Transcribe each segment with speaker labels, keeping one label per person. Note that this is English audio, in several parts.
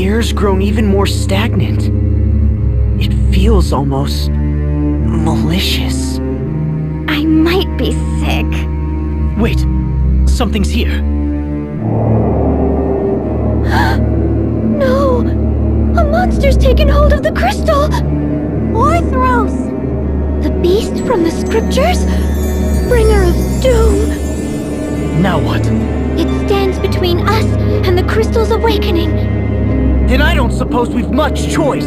Speaker 1: The air's grown even more stagnant. It feels almost malicious.
Speaker 2: I might be sick.
Speaker 1: Wait, something's here.
Speaker 2: No! A monster's taken hold of the crystal! Orthros! The beast from the scriptures? Bringer of doom!
Speaker 1: Now what?
Speaker 2: It stands between us and the crystal's awakening.
Speaker 1: Then I don't suppose we've much choice.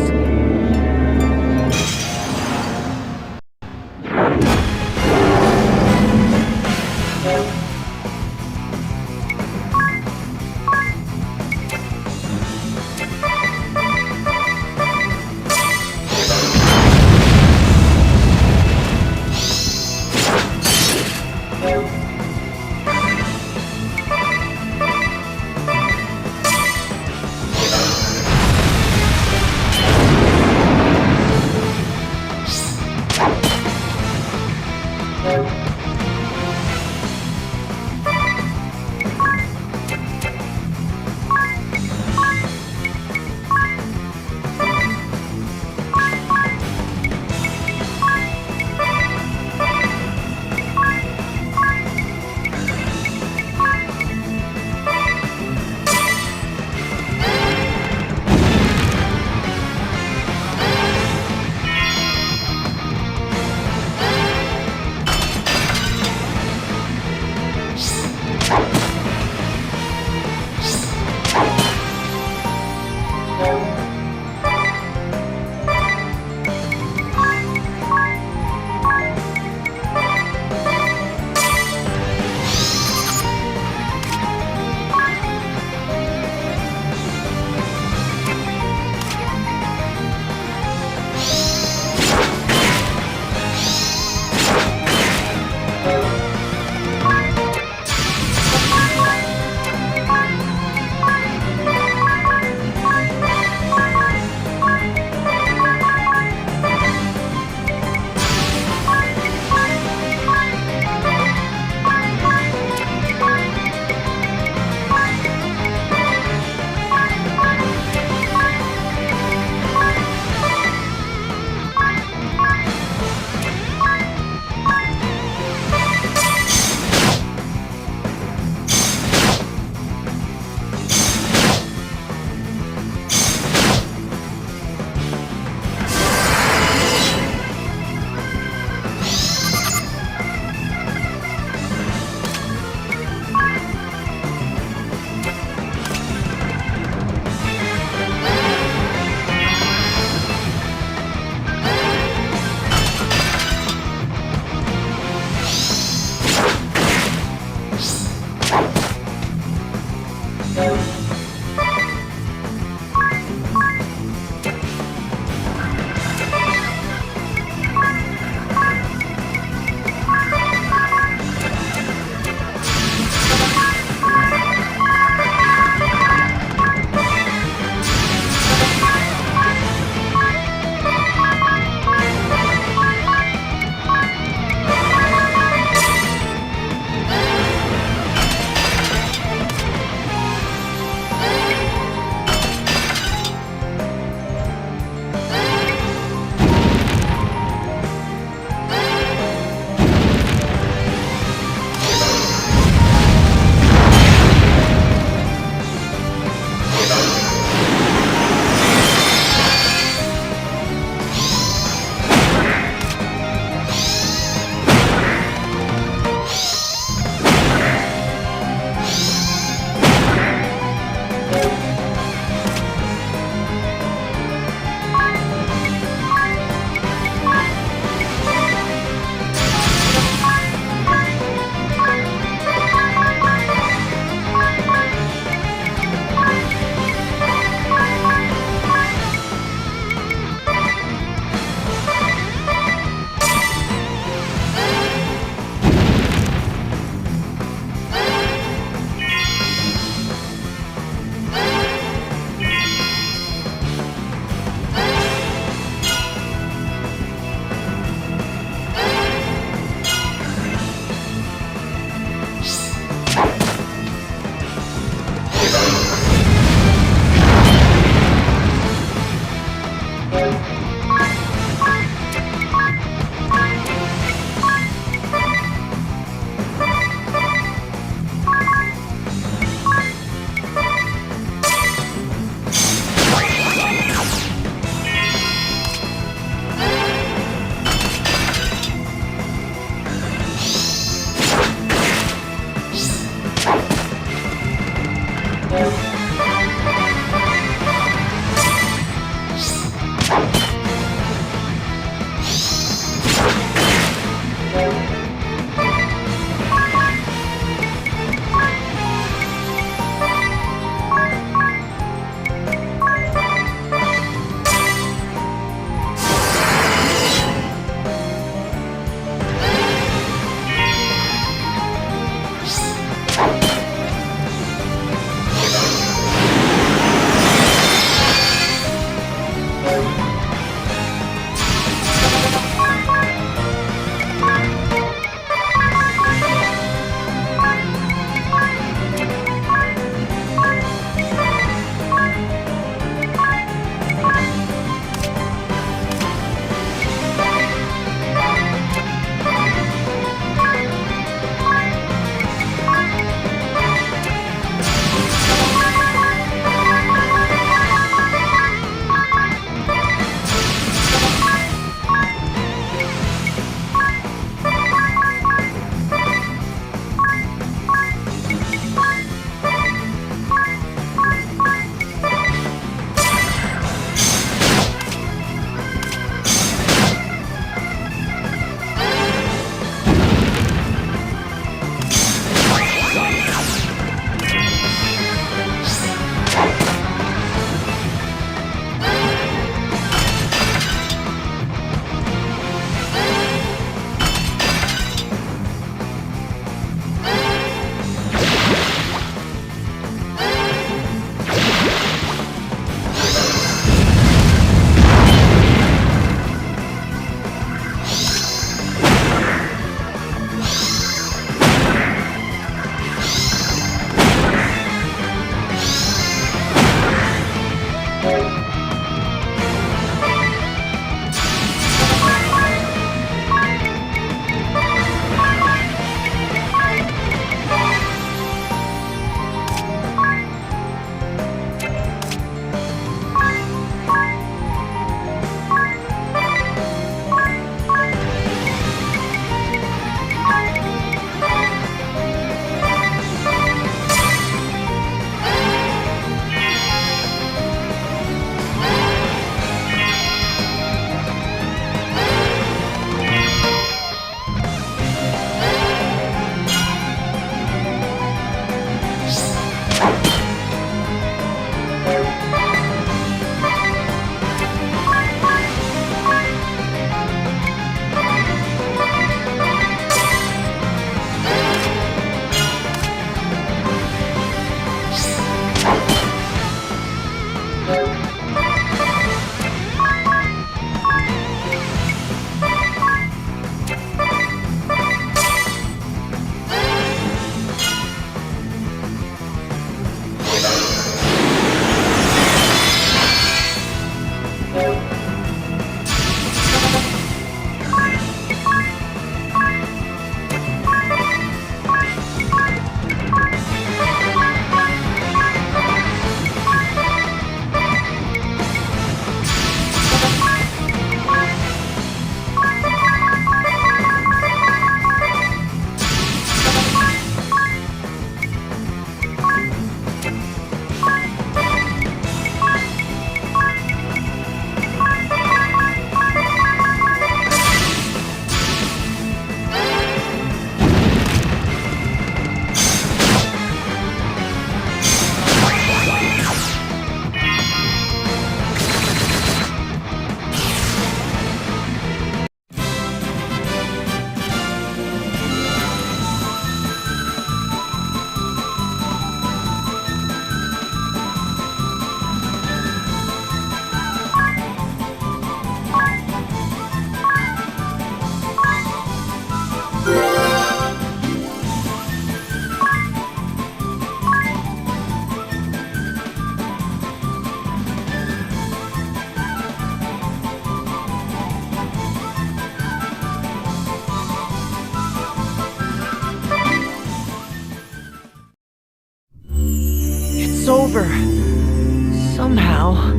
Speaker 1: Somehow...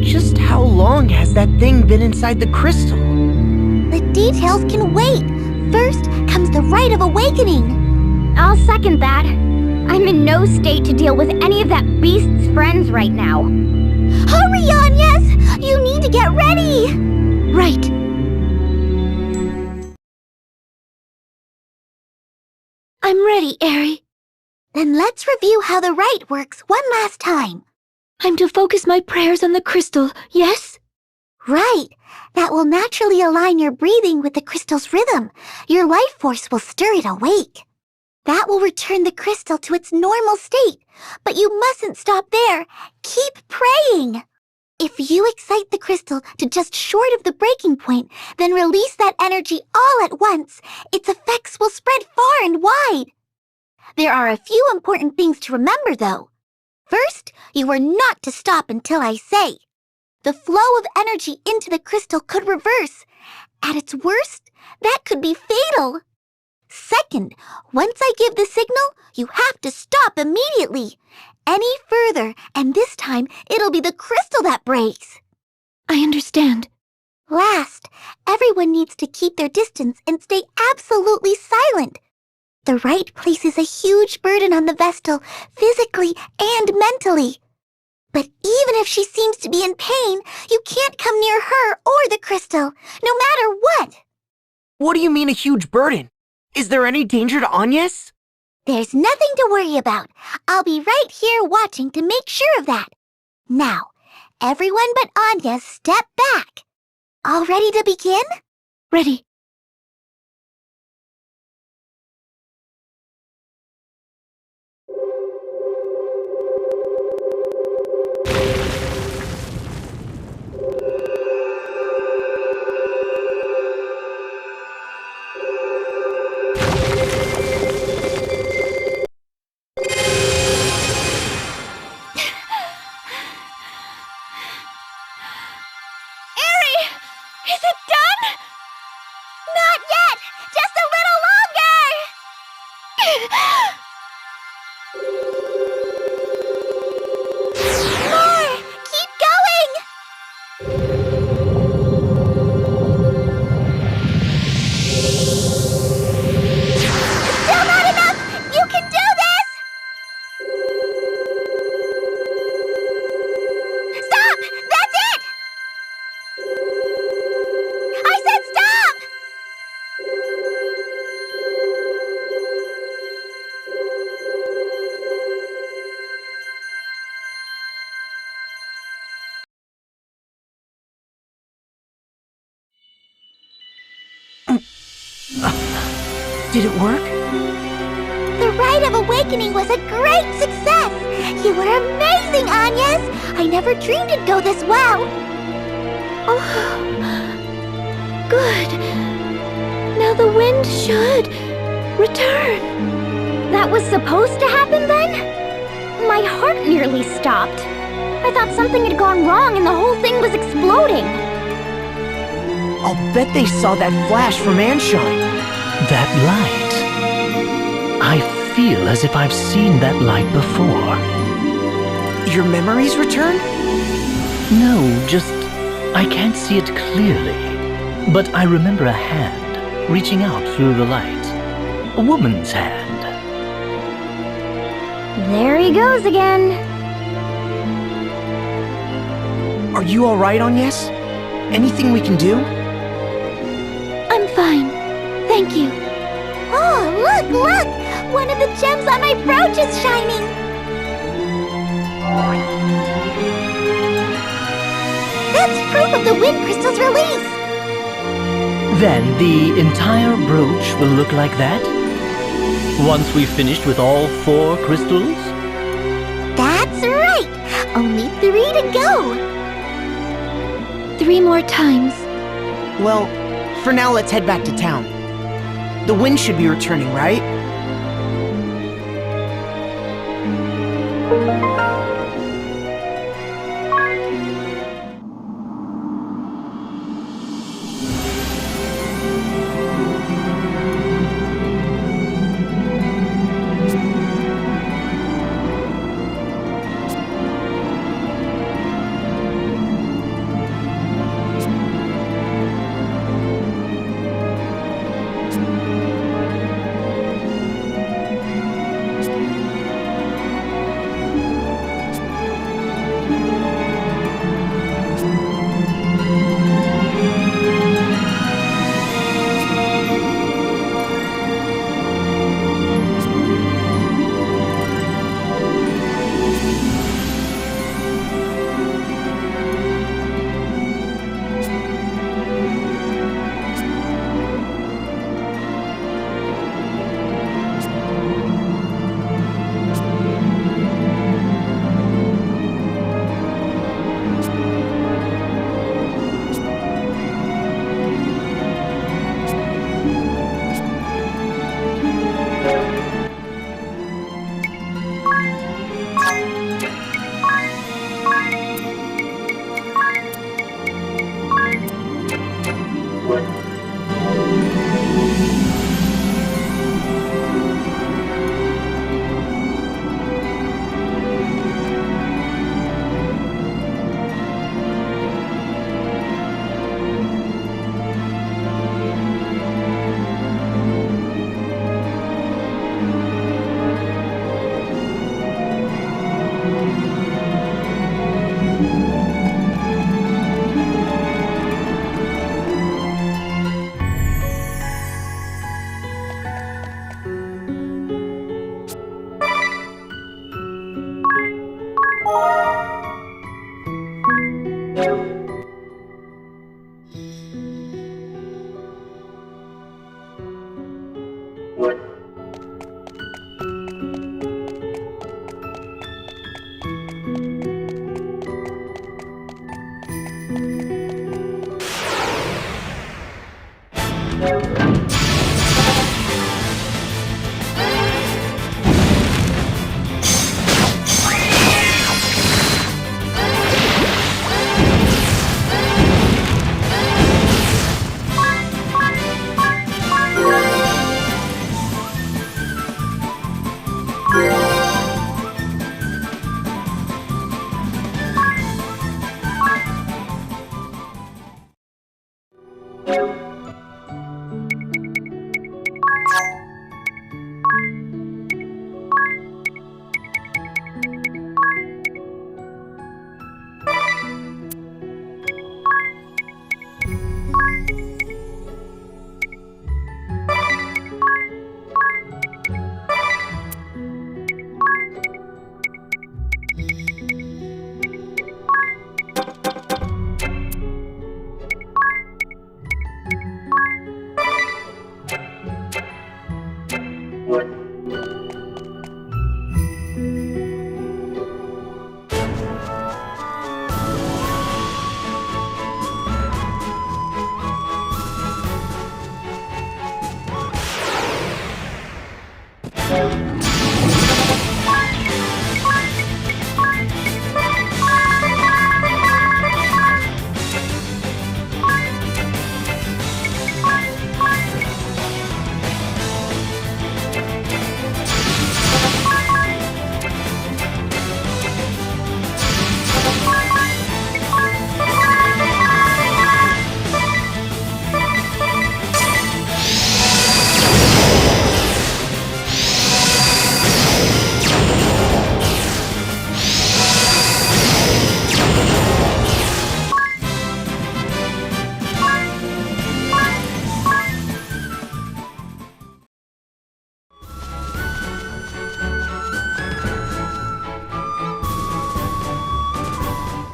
Speaker 1: Just how long has that thing been inside the crystal?
Speaker 2: The details can wait. First comes the rite of awakening. I'll second that. I'm in no state to deal with any of that beast's friends right now. Hurry, Agñes! You need to get ready! Right. I'm ready, Eri. Then let's review how the rite works one last time. I'm to focus my prayers on the crystal, yes? Right. That will naturally align your breathing with the crystal's rhythm. Your life force will stir it awake. That will return the crystal to its normal state. But you mustn't stop there. Keep praying. If you excite the crystal to just short of the breaking point, then release that energy all at once. Its effects will spread far and wide. There are a few important things to remember, though. First, you are not to stop until I say. The flow of energy into the crystal could reverse. At its worst, that could be fatal. Second, once I give the signal, you have to stop immediately. Any further, and this time it'll be the crystal that breaks. I understand. Last, everyone needs to keep their distance and stay absolutely silent. The rite places a huge burden on the vestal, physically and mentally. But even if she seems to be in pain, you can't come near her or the crystal, no matter what.
Speaker 1: What do you mean a huge burden? Is there any danger to Agñes?
Speaker 2: There's nothing to worry about. I'll be right here watching to make sure of that. Now, everyone but Agñes step back. All ready to begin? Ready. Is it done? Not yet! Just a little longer! More! Keep going! Still not enough! You can do this! Stop! That's it! I said stop!
Speaker 1: Did it work?
Speaker 2: The rite of awakening was a great success! You were amazing, Agñes! I never dreamed it'd go this well! Oh, good. Now the wind should return. That was supposed to happen then? My heart nearly stopped. I thought something had gone wrong and the whole thing was exploding.
Speaker 1: I'll bet they saw that flash from Anshine.
Speaker 3: That light. I feel as if I've seen that light before.
Speaker 1: Your memories return?
Speaker 3: No, just... I can't see it clearly. But I remember a hand reaching out through the light. A woman's hand.
Speaker 2: There he goes again.
Speaker 1: Are you alright, Agñes? Anything we can do?
Speaker 2: I'm fine. Thank you. Oh, look, look! One of the gems on my brooch is shining! That's proof of the wind crystal's release!
Speaker 3: Then the entire brooch will look like that? Once we've finished with all 4 crystals?
Speaker 2: That's right! Only 3 to go! 3 more times.
Speaker 1: Well, for now let's head back to town. The wind should be returning, right?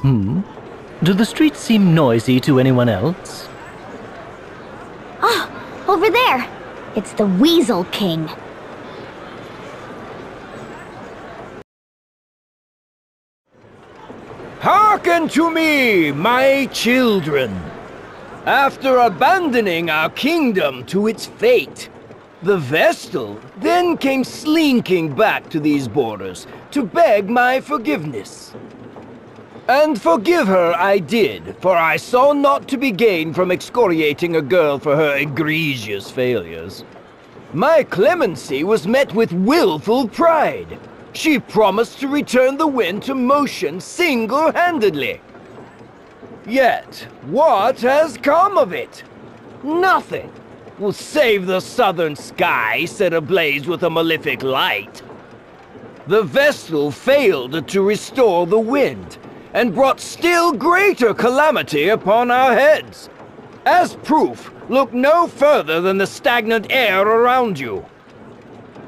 Speaker 3: Do the streets seem noisy to anyone else?
Speaker 2: Ah, over there. It's the Weasel King.
Speaker 4: Hearken to me, my children. After abandoning our kingdom to its fate, the Vestal then came slinking back to these borders to beg my forgiveness. And forgive her I did, for I saw naught to be gained from excoriating a girl for her egregious failures. My clemency was met with willful pride. She promised to return the wind to motion single-handedly. Yet, what has come of it? Nothing. Will save the southern sky set ablaze with a malefic light. The Vestal failed to restore the wind, and brought still greater calamity upon our heads. As proof, look no further than the stagnant air around you.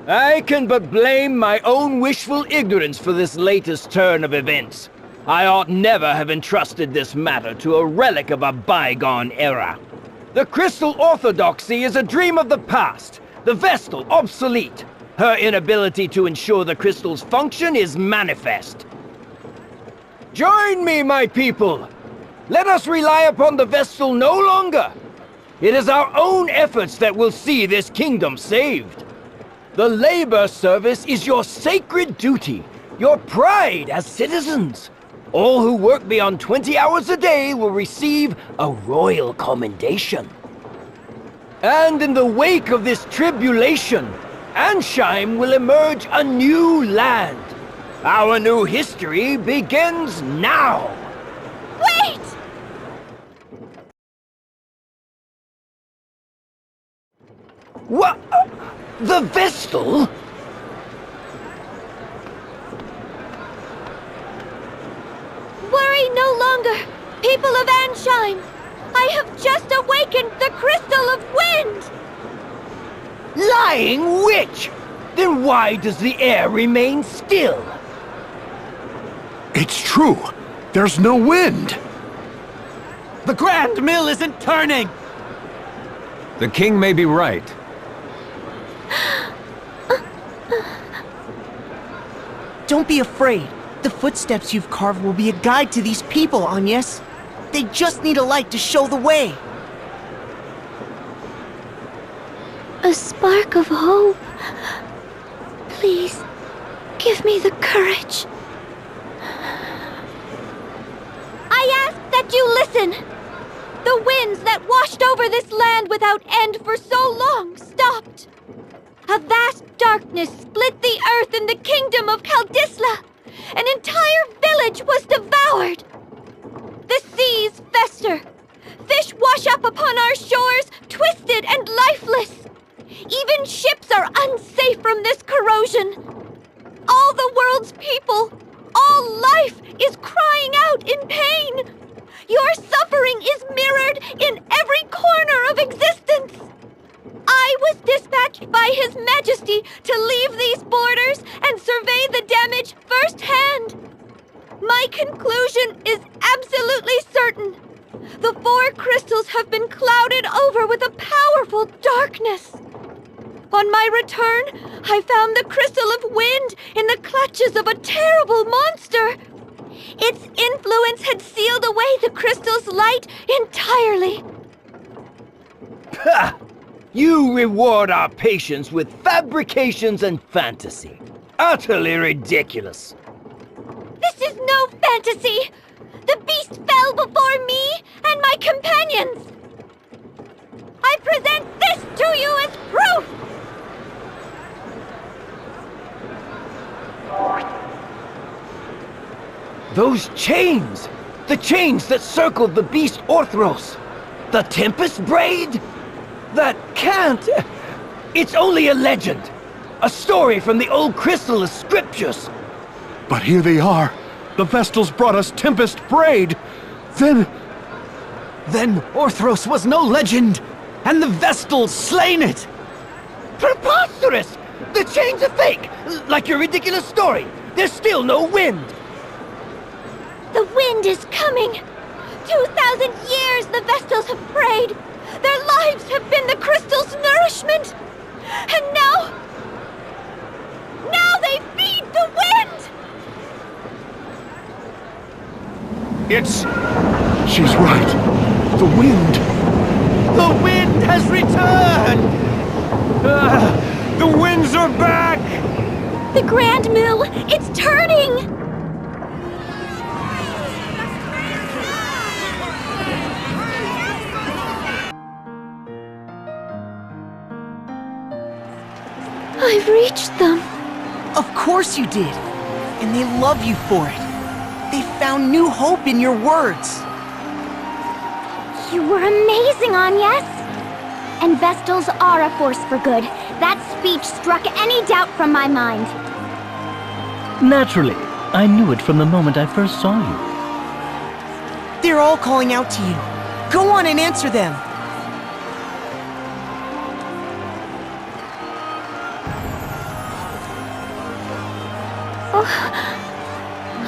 Speaker 4: I can but blame my own wishful ignorance for this latest turn of events. I ought never have entrusted this matter to a relic of a bygone era. The crystal orthodoxy is a dream of the past, the Vestal obsolete. Her inability to ensure the crystal's function is manifest. Join me, my people! Let us rely upon the Vestal no longer! It is our own efforts that will see this kingdom saved. The labor service is your sacred duty, your pride as citizens. All who work beyond 20 hours a day will receive a royal commendation. And in the wake of this tribulation, Ansheim will emerge a new land. Our new history begins now!
Speaker 2: Wait!
Speaker 4: What? The Vestal?
Speaker 2: Worry no longer, people of Ansheim. I have just awakened the crystal of wind!
Speaker 4: Lying witch! Then why does the air remain still?
Speaker 5: It's true. There's no wind.
Speaker 1: The Grand Mill isn't turning!
Speaker 6: The king may be right.
Speaker 1: Don't be afraid. The footsteps you've carved will be a guide to these people, agñes. They just need a light to show the way.
Speaker 2: A spark of hope. Please, give me the courage. I ask that you listen. The winds that washed over this land without end for so long stopped. A vast darkness split the earth in the kingdom of Kaldisla. An entire village was devoured. The seas fester. Fish wash up upon our shores, twisted and lifeless. Even ships are unsafe from this corrosion. All the world's people, all life is crying out in pain. Your suffering is mirrored in every corner of existence. I was dispatched by His Majesty to leave these borders and survey the damage firsthand. My conclusion is absolutely certain. The 4 crystals have been clouded over with a powerful darkness. On my return, I found the crystal of wind in the clutches of a terrible monster. Its influence had sealed away the crystal's light entirely.
Speaker 4: Ha! You reward our patience with fabrications and fantasy. Utterly ridiculous.
Speaker 2: This is no fantasy! The beast fell before me and my companions! I present this to you as proof!
Speaker 4: Those chains! The chains that circled the beast Orthros! The Tempest Braid? That can't... It's only a legend! A story from the old crystalist scriptures!
Speaker 5: But here they are. The Vestals brought us Tempest Braid. Then
Speaker 1: Orthros was no legend, and the Vestals slain it!
Speaker 4: Preposterous! The chains are fake! Like your ridiculous story! There's still no wind!
Speaker 2: The wind is coming! 2,000 years the Vestals have prayed! Their lives have been the crystal's nourishment! And now they feed the wind!
Speaker 5: She's right. The wind.
Speaker 4: The wind has returned!
Speaker 6: The winds are back!
Speaker 2: The Grand Mill, it's turning! I've reached them.
Speaker 1: Of course you did. And they love you for it. They found new hope in your words.
Speaker 2: You were amazing, agñes! And Vestal's aura force for good. That speech struck any doubt from my mind.
Speaker 3: Naturally, I knew it from the moment I first saw you.
Speaker 1: They're all calling out to you. Go on and answer them.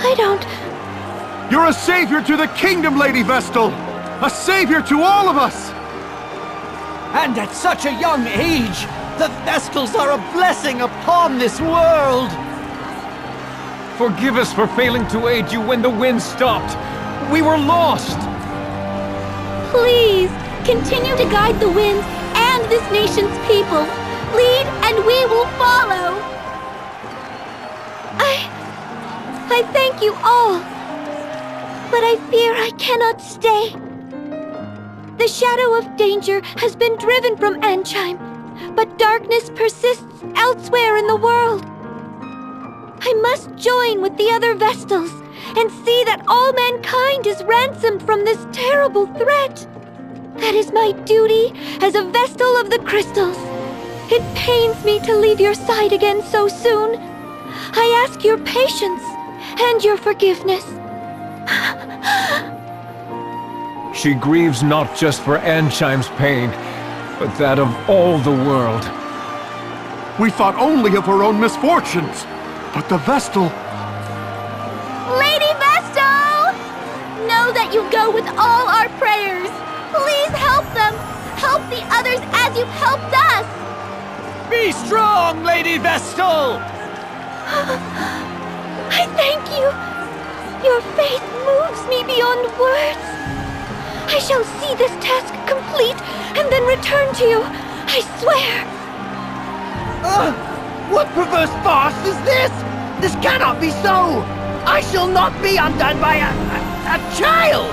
Speaker 2: I don't...
Speaker 5: You're a savior to the kingdom, Lady Vestal! A savior to all of us!
Speaker 4: And at such a young age, the Vestals are a blessing upon this world!
Speaker 6: Forgive us for failing to aid you when the wind stopped. We were lost!
Speaker 2: Please, continue to guide the wind and this nation's people. Lead and we will follow. I thank you all. But I fear I cannot stay. The shadow of danger has been driven from Anchime, but darkness persists elsewhere in the world. I must join with the other Vestals and see that all mankind is ransomed from this terrible threat. That is my duty as a Vestal of the Crystals. It pains me to leave your side again so soon. I ask your patience and your forgiveness.
Speaker 6: She grieves not just for Anchime's pain, but that of all the world.
Speaker 5: We thought only of our own misfortunes, but the Vestal...
Speaker 2: Lady Vestal! Know that you go with all our prayers. Please help them. Help the others as you've helped us.
Speaker 4: Be strong, Lady Vestal!
Speaker 2: I thank you. Your faith moves me beyond words. I shall see this task complete and then return to you. I swear.
Speaker 4: What perverse farce is this? This cannot be so! I shall not be undone by a child!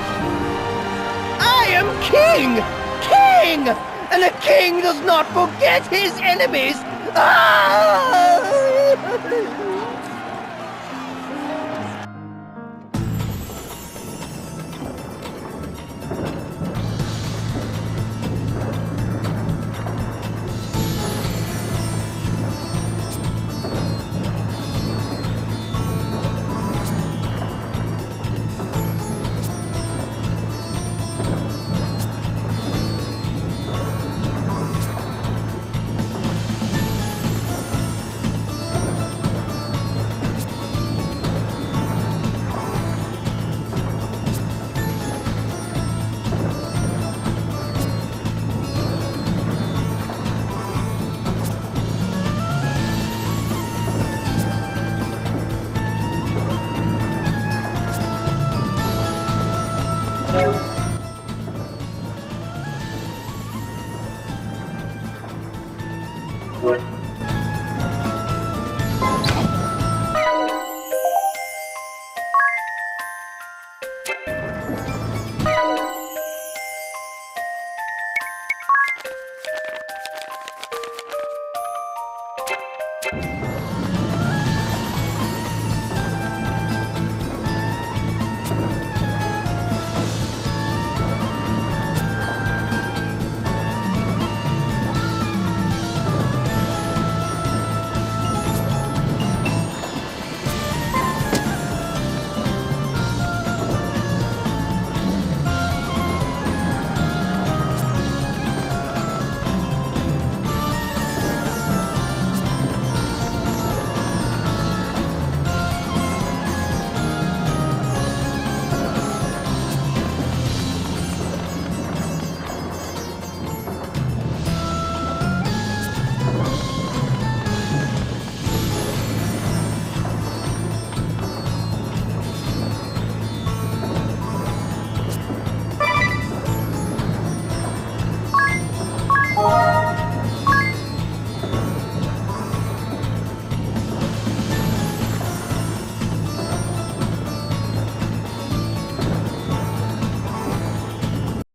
Speaker 4: I am king! King! And a king does not forget his enemies! Ah!
Speaker 2: You